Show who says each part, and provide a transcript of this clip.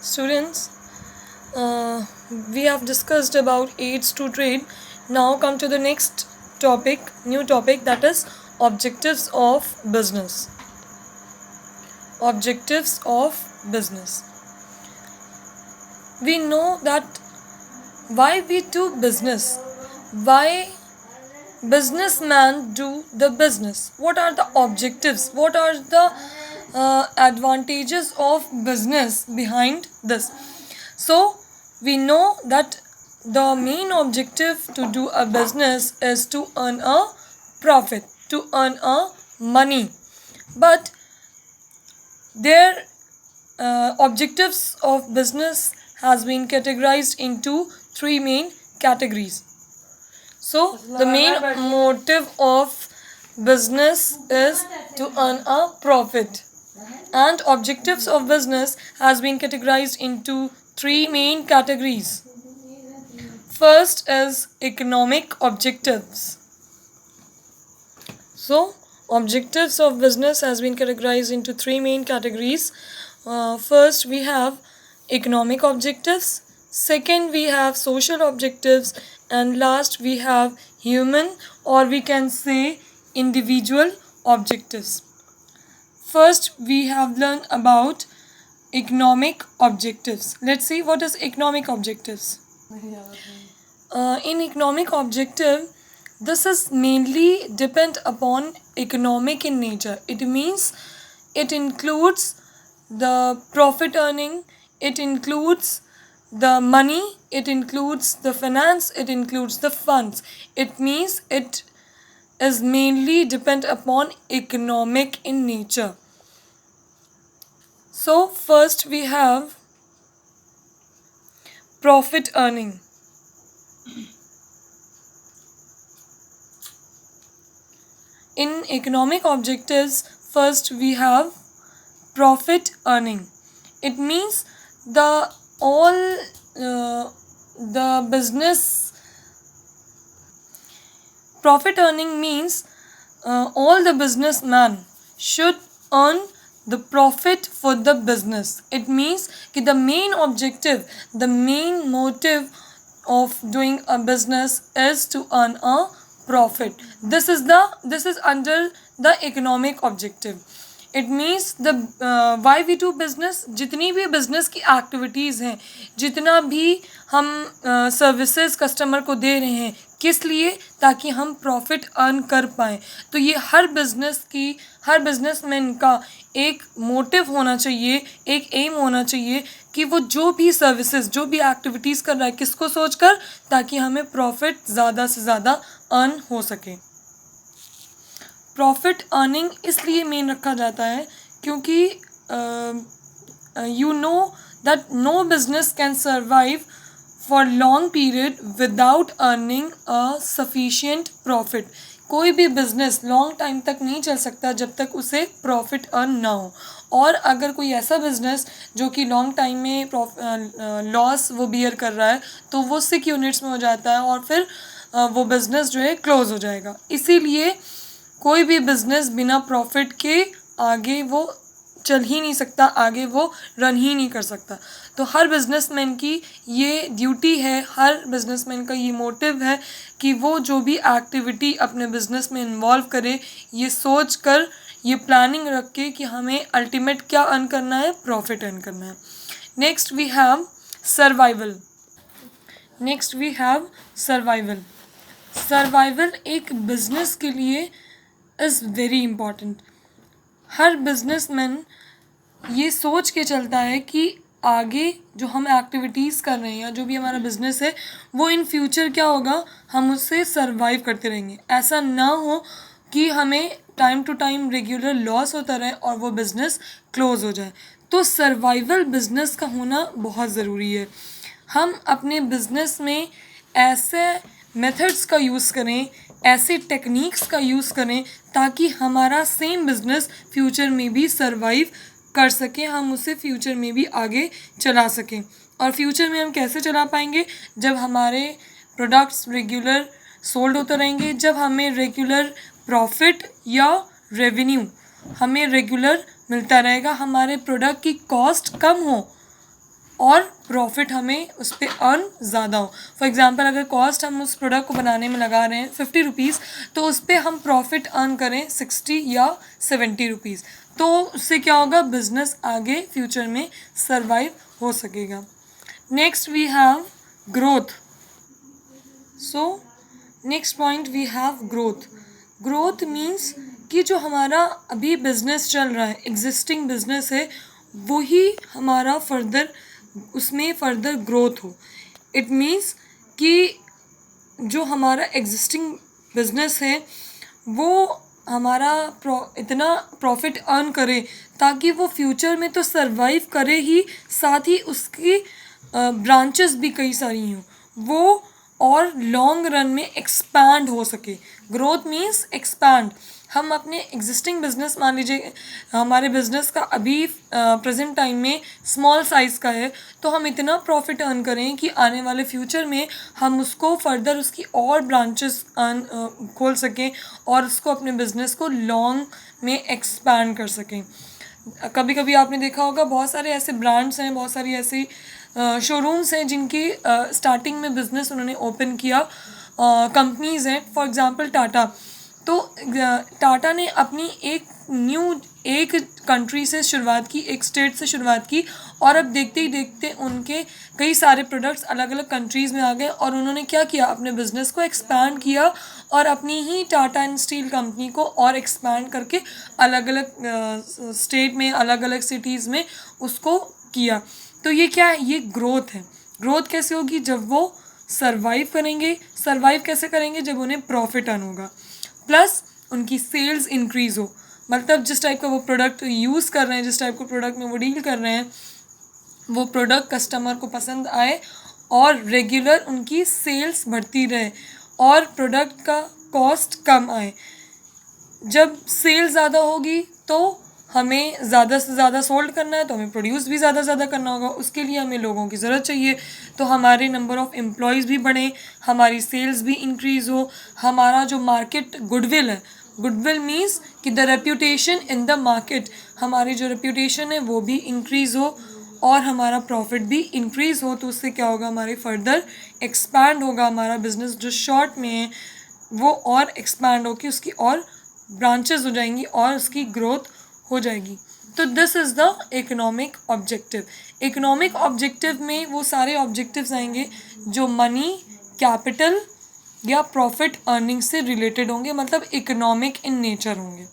Speaker 1: Students, we have discussed about aids to trade. Now come to the next topic, new topic, that is objectives of business. Objectives of business. We know that why we do business, why businessmen do the business, what are the objectives, what are the advantages of business behind this. So we know that the main objective to do a business is to earn a profit, to earn a money. But their objectives of business has been categorized into three main categories. So the main motive of business is to earn a profit, and objectives of business has been categorized into three main categories. First is economic objectives. So objectives of business has been categorized into three main categories. First we have economic objectives, second we have social objectives, and last we have human, or we can say individual objectives. First we have learned about economic objectives. Let's see what is economic objectives. In economic objective, this is mainly depend upon economic in nature. It means it includes the profit earning, it includes the money, it includes the finance, it includes the funds. It means it is mainly depend upon economic in nature. So first we have profit earning. In economic objectives, first we have profit earning. It means the business profit earning means all the businessmen should earn the profit for the business. It means that the main objective, the main motive of doing a business is to earn a profit. This is under the economic objective. It means the why we do business, जितनी भी business की activities हैं, जितना भी हम services customer को दे रहे हैं, किस लिए? ताकि हम profit earn कर पाएँ. तो ये हर businessman का एक motive होना चाहिए, एक aim होना चाहिए कि वो जो भी services, जो भी activities कर रहा है, किसको सोच कर? ताकि हमें profit ज़्यादा से ज़्यादा earn हो सके. प्रॉफिट अर्निंग इसलिए मेन रखा जाता है क्योंकि you know that no business can survive for long period without earning a sufficient profit. कोई भी बिजनेस लॉन्ग टाइम तक नहीं चल सकता जब तक उसे प्रॉफिट अर्न ना हो. और अगर कोई ऐसा बिजनेस जो कि लॉन्ग टाइम में लॉस वो बियर कर रहा है, तो वो 6 यूनिट्स में हो जाता है और फिर वो बिजनेस जो है क्लोज हो जाएगा. इसीलिए कोई भी बिजनेस बिना प्रॉफिट के आगे वो चल ही नहीं सकता, आगे वो रन ही नहीं कर सकता. तो हर बिजनेसमैन की ये ड्यूटी है, हर बिजनेसमैन का ये मोटिव है कि वो जो भी एक्टिविटी अपने बिजनेस में इन्वॉल्व करे, ये सोच कर, ये प्लानिंग रख के कि हमें अल्टीमेट क्या अर्न करना है, प्रॉफिट अर्न करना है. Next we have survival. Survival एक बिजनेस के लिए इज़ वेरी इम्पॉर्टेंट. हर बिजनेसमैन ये सोच के चलता है कि आगे जो हम एक्टिविटीज़ कर रहे हैं या जो भी हमारा बिजनेस है वो इन फ्यूचर क्या होगा, हम उससे सर्वाइव करते रहेंगे. ऐसा ना हो कि हमें time to time regular loss होता रहे और वो बिज़नेस क्लोज हो जाए. तो सर्वाइवल बिजनेस का होना बहुत ज़रूरी है. हम अपने बिजनेस में ऐसे मेथड्स का यूज़ करें, ऐसे टेक्निक्स का यूज़ करें ताकि हमारा सेम बिजनेस फ्यूचर में भी सर्वाइव कर सकें, हम उसे फ्यूचर में भी आगे चला सकें. और फ्यूचर में हम कैसे चला पाएंगे? जब हमारे प्रोडक्ट्स रेगुलर सोल्ड होते रहेंगे, जब हमें रेगुलर प्रॉफिट या रेवेन्यू हमें रेगुलर मिलता रहेगा, हमारे प्रोडक्ट की कॉस्ट कम हो और प्रॉफिट हमें उस पर अर्न ज़्यादा हो। फॉर एग्जांपल अगर कॉस्ट हम उस प्रोडक्ट को बनाने में लगा रहे हैं 50 रुपीज़, तो उस पर हम प्रॉफिट अर्न करें 60 या 70 रुपीज़, तो उससे क्या होगा, बिजनेस आगे फ्यूचर में सर्वाइव हो सकेगा। Next we have growth. So next point we have growth. Growth means कि जो हमारा अभी बिजनेस चल रहा है, एग्जिस्टिंग बिजनेस है, वही हमारा फर्दर उसमें फर्दर ग्रोथ हो। इट मीन्स कि जो हमारा एग्जिस्टिंग बिजनेस है वो हमारा इतना प्रॉफिट अर्न करे ताकि वो फ्यूचर में तो सरवाइव करे ही, साथ ही उसकी ब्रांचेस भी कई सारी हों, वो और लॉन्ग रन में एक्सपैंड हो सके। Growth means expand. हम अपने एग्जिस्टिंग बिजनेस, मान लीजिए हमारे बिजनेस का अभी प्रेजेंट टाइम में स्मॉल साइज़ का है, तो हम इतना प्रॉफिट अर्न करें कि आने वाले फ्यूचर में हम उसको फर्दर उसकी और ब्रांचेस खोल सकें और उसको अपने बिजनेस को लॉन्ग में एक्सपैंड कर सकें। कभी कभी आपने देखा होगा बहुत सारे ऐसे ब्रांड्स हैं, बहुत सारी ऐसी शोरूम्स हैं जिनकी स्टार्टिंग में बिज़नेस उन्होंने ओपन किया, कंपनीज़ हैं, फॉर एग्जांपल टाटा। तो टाटा ने अपनी एक कंट्री से शुरुआत की, एक स्टेट से शुरुआत की, और अब देखते ही देखते उनके कई सारे प्रोडक्ट्स अलग अलग कंट्रीज़ में आ गए, और उन्होंने क्या किया, अपने बिज़नेस को एक्सपैंड किया और अपनी ही टाटा एंड स्टील कंपनी को और एक्सपैंड करके अलग अलग स्टेट में, अलग अलग सिटीज़ में उसको किया। तो ये क्या है, ये ग्रोथ है। ग्रोथ कैसे होगी, जब वो सर्वाइव करेंगे। सर्वाइव कैसे करेंगे, जब उन्हें प्रॉफिट अर्न होगा, प्लस उनकी सेल्स इंक्रीज़ हो। मतलब जिस टाइप का वो प्रोडक्ट यूज़ कर रहे हैं, जिस टाइप के प्रोडक्ट में वो डील कर रहे हैं, वो प्रोडक्ट कस्टमर को पसंद आए और रेगुलर उनकी सेल्स बढ़ती रहे और प्रोडक्ट का कॉस्ट कम आए। जब सेल ज़्यादा होगी तो हमें ज़्यादा से ज़्यादा सोल्ड करना है, तो हमें प्रोड्यूस भी ज़्यादा ज़्यादा करना होगा, उसके लिए हमें लोगों की ज़रूरत चाहिए। तो हमारे नंबर ऑफ़ एम्प्लॉयज़ भी बढ़ें, हमारी सेल्स भी इंक्रीज़ हो, हमारा जो मार्केट गुडविल है, गुडविल मीन्स कि the reputation in the market, हमारी जो रेप्यूटेशन है वो भी इंक्रीज़ हो और हमारा प्रॉफिट भी इंक्रीज़ हो। तो उससे क्या होगा, हमारे फर्दर एक्सपैंड होगा हमारा बिजनेस, जो शॉर्ट में है वो और एक्सपैंड होकर उसकी और ब्रांचेस हो जाएंगी और उसकी ग्रोथ हो जाएगी। तो this is the economic objective. Economic objective में वो सारे ऑब्जेक्टिव्स आएंगे जो मनी, कैपिटल या प्रॉफिट अर्निंग से रिलेटेड होंगे, मतलब इकोनॉमिक इन नेचर होंगे।